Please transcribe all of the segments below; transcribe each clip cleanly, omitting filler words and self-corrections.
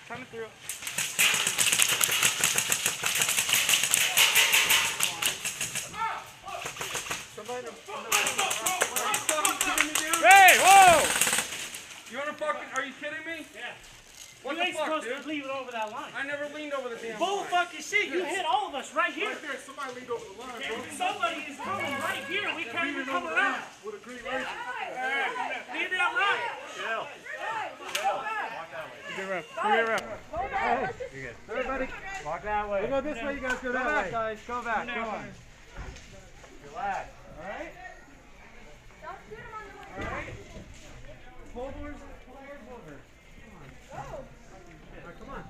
coming through. Hey, whoa! You wanna fucking, are you kidding me? Yeah. What you the ain't fuck, supposed dude? to leave it over that line. I never leaned over the damn Bull line. fucking shit, you hit all of us right here. Right there, somebody leaned over the line, bro. Somebody is coming right here. We can't even come around. With a green light. Leave that right. Chill. Chill. Walk that way. Good rep. Good rep. You're good. Everybody, walk that way. We'll go this way, you guys go that way. Guys. Go back. Come on. Relax. All right? All right? Pull doors over. Come on.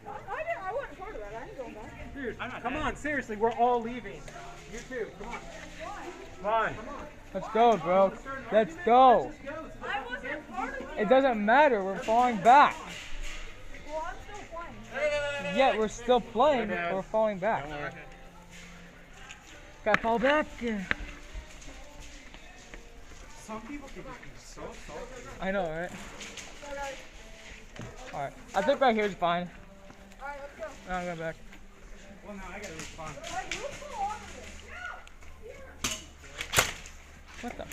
I wasn't part of that. I ain't going back. Dude, come on, seriously, we're all leaving. You too, come on. Come on. Let's go, bro. Let's go. I wasn't part of it. It doesn't matter. We're falling back. Well, I'm still playing. Yeah, we're still playing, but we're falling back. Gotta fall back. Some people can just be so salty. I know, right? Alright. I think right here is fine. Alright, let's go. Now I'm going back. Well, now I gotta respond. Alright, you pull on. What the?